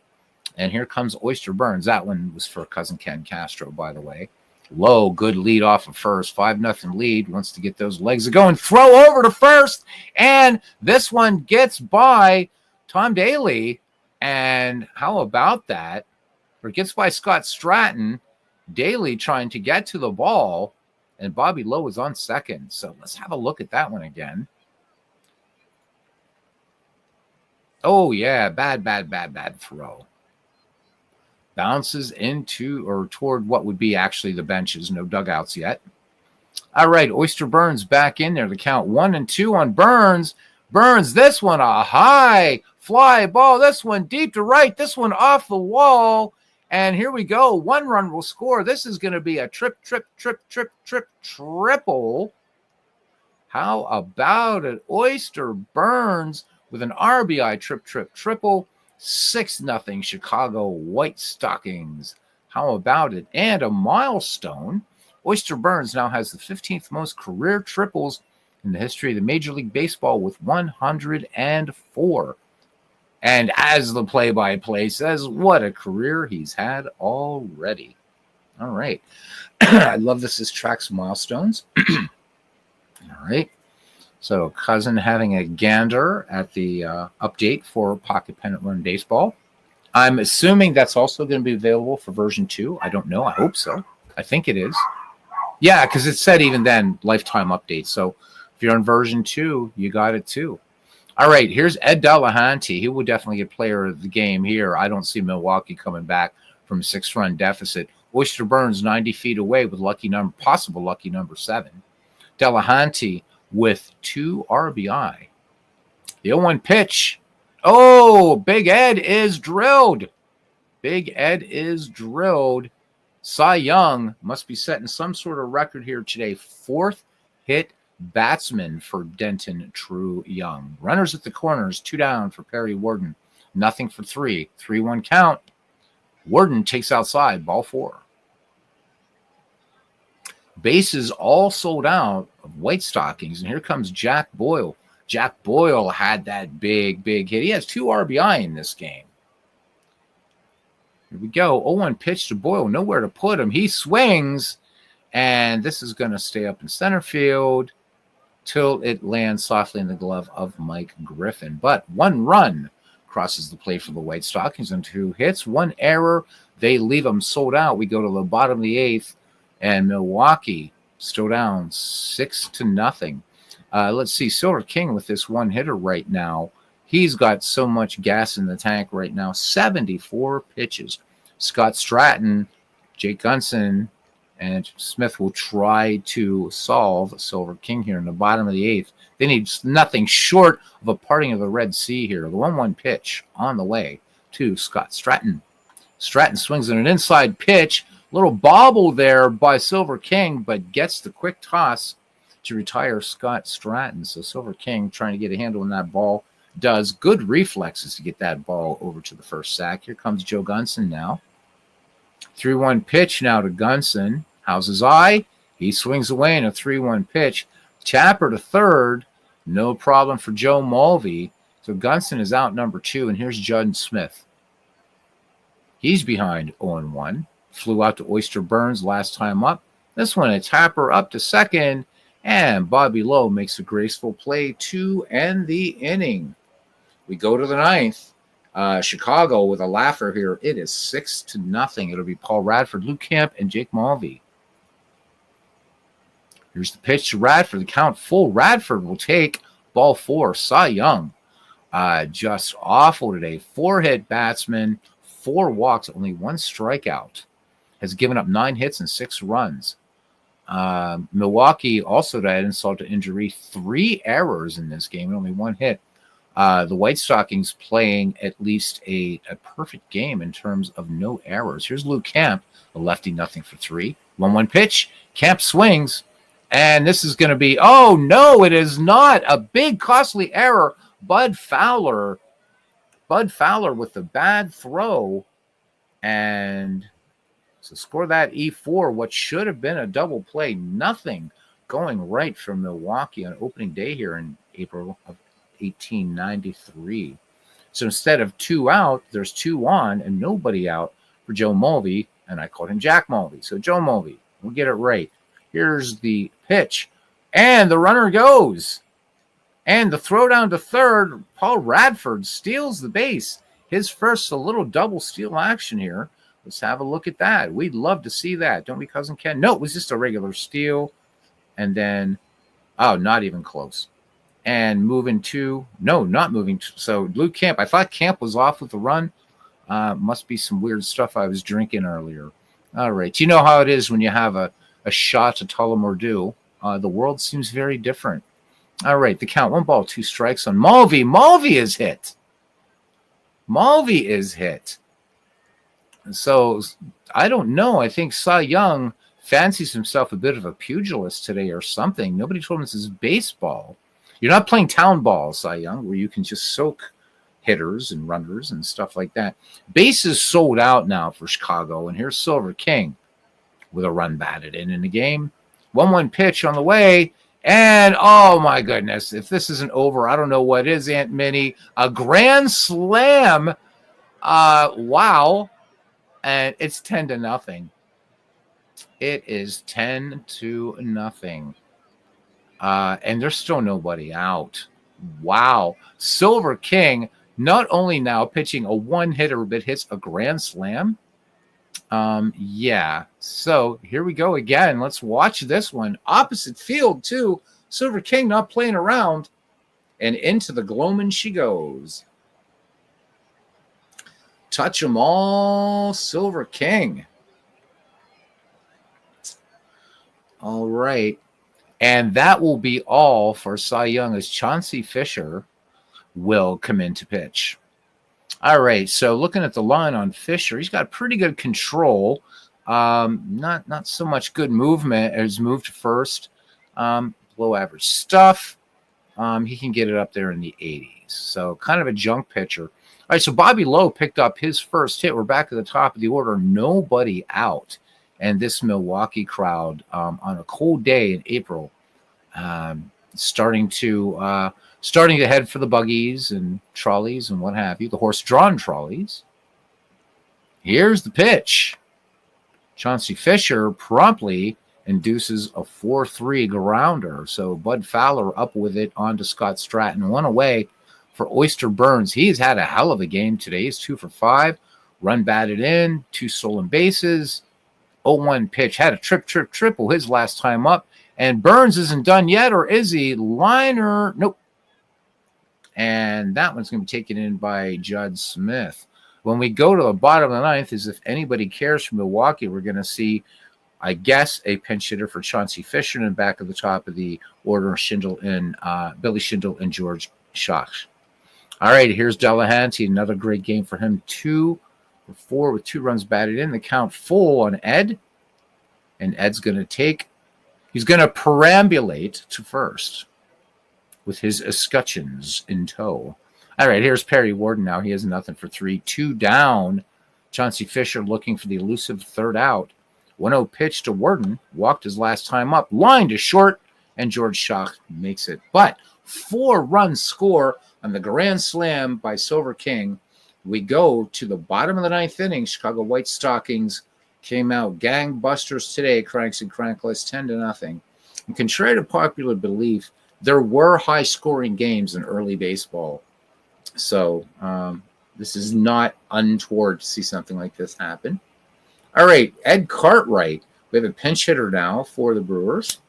And here comes Oyster Burns. That one was for Cousin Ken Castro, by the way. Lowe, good lead off of first. 5-0 lead. Wants to get those legs going. Throw over to first. And this one gets by Tom Daly. And how about that? Or gets by Scott Stratton. Daly trying to get to the ball. And Bobby Lowe is on second. So let's have a look at that one again. Oh, yeah. Bad throw. Bounces into or toward what would be actually the benches. No dugouts yet. All right. Oyster Burns back in there. The count 1-2 on Burns. Burns, this one a high fly ball. This one deep to right. This one off the wall. And here we go. 1 run will score. This is going to be a triple. How about it? Oyster Burns with an RBI triple. 6-0 Chicago White Stockings. How about it? And a milestone. Oyster Burns now has the 15th most career triples in the history of the Major League Baseball with 104. And as the play-by-play says, what a career he's had already. All right. I love this tracks milestones. All right. So Cousin having a gander at the update for Pocket Pennant Run Baseball. I'm assuming that's also going to be available for version 2. I don't know. I hope so. I think it is. Yeah, because it said even then lifetime update. So if you're on version 2, you got it too. All right, here's Ed Delahanty. He will definitely get player of the game here. I don't see Milwaukee coming back from a 6-run deficit. Oyster Burns 90 feet away with possible lucky number 7. Delahanty with 2 RBI. The 0-1 pitch. Oh, Big Ed is drilled. Big Ed is drilled. Cy Young must be setting some sort of record here today. 4th hit batsman for Denton True Young. Runners at the corners, 2 down for Perry Warden. Nothing for 3. 3-1 count. Warden takes outside, ball 4. Bases all sold out of White Stockings, and here comes Jack Boyle. Jack Boyle had that big hit. He has 2 RBI in this game. Here we go. 0-1 pitch to Boyle. Nowhere to put him. He swings, and this is going to stay up in center field till it lands softly in the glove of Mike Griffin. But 1 run crosses the plate for the White Stockings and 2 hits. 1 error. They leave them sold out. We go to the bottom of the 8th, and Milwaukee still down 6-0. Let's see. Silver King with this 1 hitter right now. He's got so much gas in the tank right now. 74 pitches. Scott Stratton, Jake Gunson, and Smith will try to solve Silver King here in the bottom of the 8th. They need nothing short of a parting of the Red Sea here. The 1-1 pitch on the way to Scott Stratton. Stratton swings in an inside pitch. Little bobble there by Silver King, but gets the quick toss to retire Scott Stratton. So Silver King trying to get a handle on that ball. Does good reflexes to get that ball over to the first sack. Here comes Joe Gunson now. 3-1 pitch now to Gunson. How's his eye? He swings away in a 3-1 pitch. Tapper to third. No problem for Joe Mulvey. So Gunson is out number 2, and here's Judd Smith. He's behind 0-1. Flew out to Oyster Burns last time up. This one a tapper up to second, and Bobby Lowe makes a graceful play to end the inning. We go to the 9th. Chicago with a laugher here. It is 6-0. It'll be Paul Radford, Luke Camp, and Jake Mulvey. Here's the pitch to Radford. The count full. Radford will take ball 4. Cy Young, just awful today. 4-hit batsman, 4 walks, only 1 strikeout. Has given up 9 hits and 6 runs. Milwaukee also to add insult to injury, 3 errors in this game and only 1 hit. The White Stockings playing at least a perfect game in terms of no errors. Here's Luke Camp, a lefty, nothing for 3. 1-1 pitch. Camp swings, and this is going to be, oh no, it is not. A big costly error. Bud Fowler with the bad throw, and so score that E4, what should have been a double play. Nothing going right for Milwaukee on opening day here in April of 1893. So instead of 2 out, there's 2 on and nobody out for Joe Mulvey, and I called him Jack Mulvey. So Joe Mulvey, we'll get it right. Here's the pitch, and the runner goes. And the throw down to third, Paul Radford steals the base. His first a little double steal action here. Let's have a look at that. We'd love to see that, don't we, Cousin Ken? No, it was just a regular steal. And then, oh, not even close. And moving to, no, not moving to. So Luke Camp, I thought Camp was off with the run. Must be some weird stuff I was drinking earlier. All right. You know how it is when you have a shot at Tullamore. The world seems very different. All right. The count, 1 ball, 2 strikes on Mulvey. Mulvey is hit. Mulvey is hit. So I don't know. I think Cy Young fancies himself a bit of a pugilist today or something. Nobody told him this is baseball. You're not playing town ball, Cy Young, where you can just soak hitters and runners and stuff like that. Bases sold out now for Chicago, and here's Silver King with a run batted in the game. 1-1 pitch on the way, and oh my goodness, if this isn't over, I don't know what is, Aunt Minnie. A grand slam. Wow. And it's 10-0. It is 10-0. And there's still nobody out. Wow. Silver King not only now pitching a one-hitter, but hits a grand slam. Yeah. So here we go again. Let's watch this one. Opposite field, too. Silver King not playing around. And into the gloaming she goes. Touch 'em all, Silver King. All right. And that will be all for Cy Young as Chauncey Fisher will come in to pitch. All right. So looking at the line on Fisher, he's got pretty good control. Not so much good movement. He's moved to first. Below average stuff. He can get it up there in the 80s. So kind of a junk pitcher. All right, so Bobby Lowe picked up his first hit. We're back at the top of the order. Nobody out. And this Milwaukee crowd on a cold day in April starting to head for the buggies and trolleys and what have you, the horse-drawn trolleys. Here's the pitch. Chauncey Fisher promptly induces a 4-3 grounder. So Bud Fowler up with it onto Scott Stratton. One away for Oyster Burns. He's had a hell of a game today. He's 2 for 5. Run batted in, 2 stolen bases. 0-1 pitch. Had a triple his last time up. And Burns isn't done yet, or is he? Liner. Nope. And that one's going to be taken in by Judd Smith. When we go to the bottom of the ninth, as if anybody cares from Milwaukee, we're going to see, I guess, a pinch hitter for Chauncey Fisher, and back at the top of the order, Billy Schindel and George Schach. All right, here's Delahanty. Another great game for him. 2 for 4 with 2 runs batted in. The count full on Ed. And Ed's going to he's going to perambulate to first with his escutcheons in tow. All right, here's Perry Warden now. He has nothing for 3. 2 down. Chauncey Fisher looking for the elusive third out. 1-0 pitch to Warden. Walked his last time up. Line to short. And George Schach makes it. But 4-run score on the grand slam by Silver King. We go to the bottom of the ninth inning. Chicago White Stockings came out gangbusters today. Cranks and Crankless 10-0. And contrary to popular belief, there were high-scoring games in early baseball. So this is not untoward to see something like this happen. All right, Ed Cartwright. We have a pinch hitter now for the Brewers.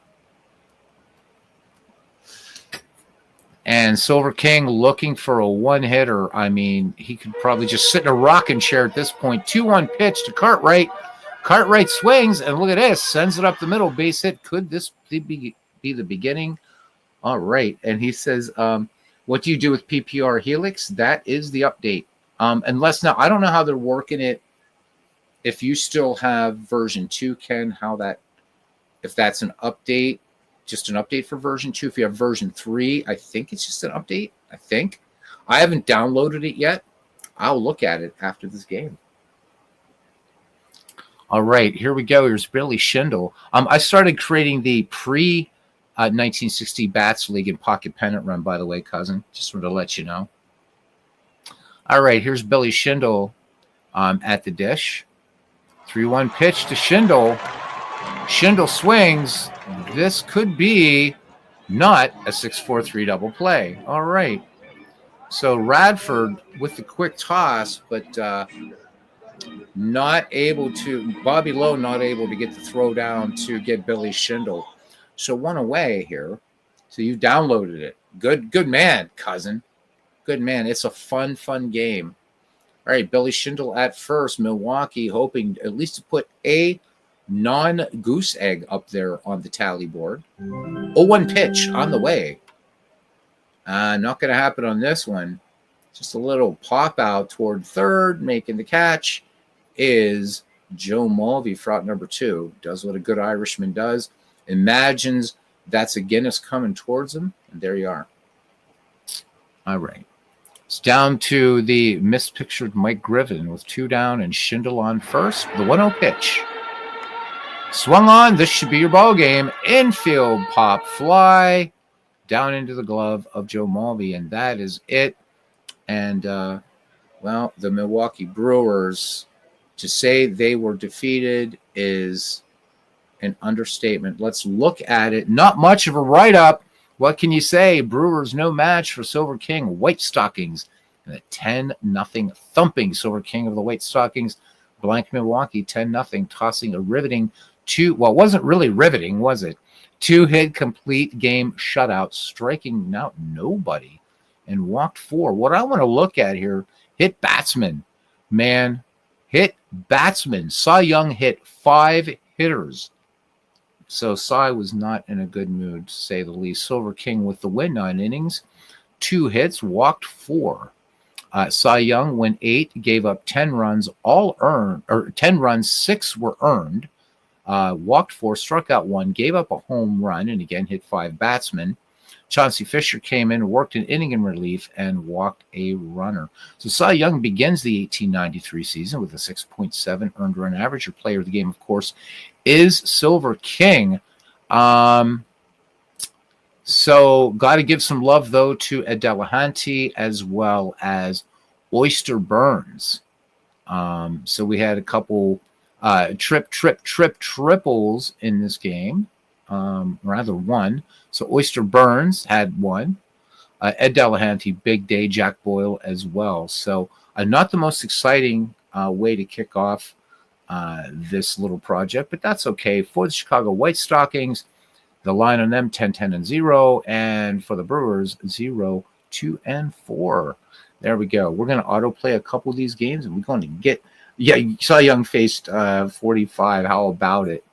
And Silver King looking for a one-hitter. I mean, he could probably just sit in a rocking chair at this point. 2-1 pitch to Cartwright. Cartwright swings, and look at this. Sends it up the middle. Base hit. Could this be the beginning? All right. And he says, what do you do with PPR Helix? That is the update. Unless now, I don't know how they're working it. If you still have version 2, Ken, if that's an update, just an update for version 2. If you have version 3, I think it's just an update. I haven't downloaded it yet. I'll look at it after this game. All right, here we go. Here's Billy Schindel. I started creating the pre-1960 Bats League and Pocket Pennant run, by the way, cousin. Just wanted to let you know. All right, here's Billy Schindel at the dish. 3-1 pitch to Schindel. Schindel swings. This could be not a 6-4-3 double play. All right. So Radford with the quick toss, but not able to, Bobby Lowe not able to get the throw down to get Billy Schindel. So one away here. So you downloaded it. Good man, cousin. Good man. It's a fun game. All right, Billy Schindel at first. Milwaukee hoping at least to put a non-goose egg up there on the tally board. 0-1 pitch on the way. Not going to happen on this one. Just a little pop out toward third, making the catch is Joe Mulvey for out number 2. Does what a good Irishman does. Imagines that's a Guinness coming towards him, and there you are. All right. It's down to the mispictured Mike Griffin with 2 down and Schindel on first. The 1-0 pitch. Swung on. This should be your ball game. Infield pop fly down into the glove of Joe Mulvey, and that is it. And, well, the Milwaukee Brewers, to say they were defeated is an understatement. Let's look at it. Not much of a write-up. What can you say? Brewers no match for Silver King White Stockings. And a 10-0 thumping Silver King of the White Stockings. Blank Milwaukee 10-0, tossing a riveting well, it wasn't really riveting, was it? 2-hit complete game shutout, striking out nobody and walked 4. What I want to look at here, hit batsman. Man, hit batsman. Cy Young hit 5 hitters. So Cy was not in a good mood, to say the least. Silver King with the win, 9 innings, 2 hits, walked 4. Cy Young went 8, gave up 10 runs, all earned, or 10 runs, 6 were earned. Walked 4, struck out 1, gave up a home run, and again hit 5 batsmen. Chauncey Fisher came in, worked an inning in relief, and walked a runner. So Cy Young begins the 1893 season with a 6.7 earned run average. Your player of the game, of course, is Silver King. So got to give some love, though, to Ed Delahanty as well as Oyster Burns. So we had a couple triples in this game, rather one. So Oyster Burns had 1. Ed Delahanty, big day, Jack Boyle as well. So not the most exciting way to kick off this little project, but that's okay. For the Chicago White Stockings, the line on them 10-0, and for the Brewers 0-2-4. There we go. We're going to autoplay a couple of these games, and we're going to get. Yeah, Cy Young faced 45. How about it?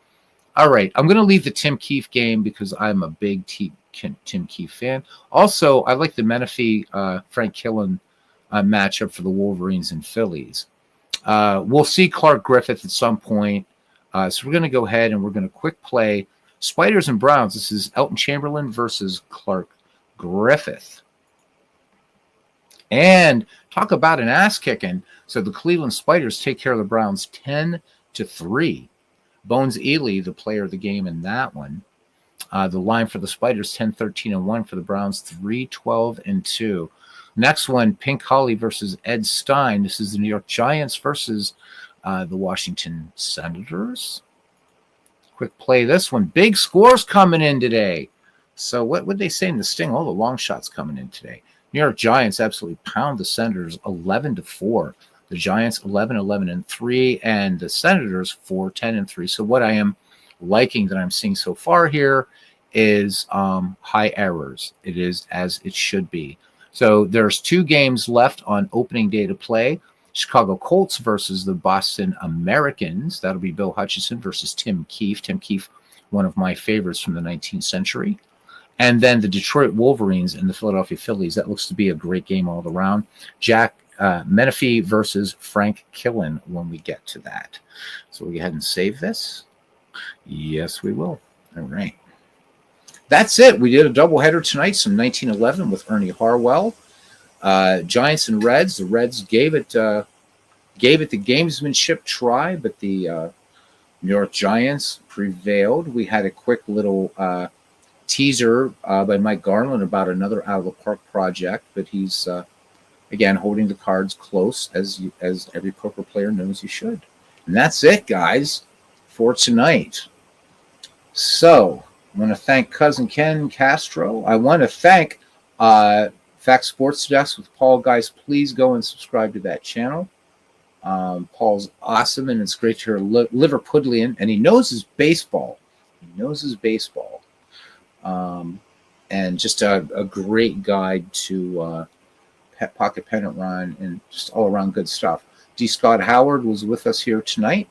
All right, I'm going to leave the Tim Keefe game because I'm a big Tim Keefe fan. Also, I like the Menifee Frank Killen matchup for the Wolverines and Phillies. We'll see Clark Griffith at some point. So we're going to go ahead and we're going to quick play Spiders and Browns. This is Elton Chamberlain versus Clark Griffith. And talk about an ass kicking. So the Cleveland Spiders take care of the Browns 10-3. Bones Ely, the player of the game in that one. The line for the Spiders 10-13-1, for the Browns 3-12-2. Next one, Pink Holly versus Ed Stein. This is the New York Giants versus the Washington Senators. Quick play this one. Big scores coming in today. So what would they say in the Sting? All the long shots coming in today. New York Giants absolutely pound the Senators 11-4. The Giants 11-11-3, and the Senators 4-10-3. So what I am liking that I'm seeing so far here is high errors. It is as it should be. So there's 2 games left on opening day to play. Chicago Colts versus the Boston Americans. That'll be Bill Hutchison versus Tim Keefe. Tim Keefe, one of my favorites from the 19th century. And then the Detroit Wolverines and the Philadelphia Phillies. That looks to be a great game all around. Jack Menifee versus Frank Killen when we get to that. So we'll go ahead and save this. Yes, we will. All right. That's it. We did a doubleheader tonight, some 1911 with Ernie Harwell. Giants and Reds. The Reds gave it the gamesmanship try, but the New York Giants prevailed. We had a quick little teaser by Mike Garlon about another out of the park project, but he's again holding the cards close as every poker player knows you should. And that's it, guys, for tonight. So I want to thank Cousin Ken Castro. I want to thank Fact Sports Desk with Paul. Guys, please go and subscribe to that channel. Paul's awesome, and it's great to hear Liverpudlian, and he knows his baseball. And just a great guide to pocket pennant run and just all around good stuff. D. Scott Howard was with us here tonight.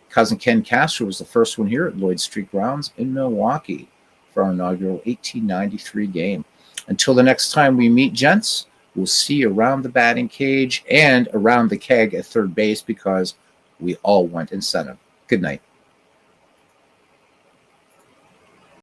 Cousin Ken Castro was the first one here at Lloyd Street Grounds in Milwaukee for our inaugural 1893 game. Until the next time we meet, gents, We'll see you around the batting cage and around the keg at third base because we all want incentive. Good night.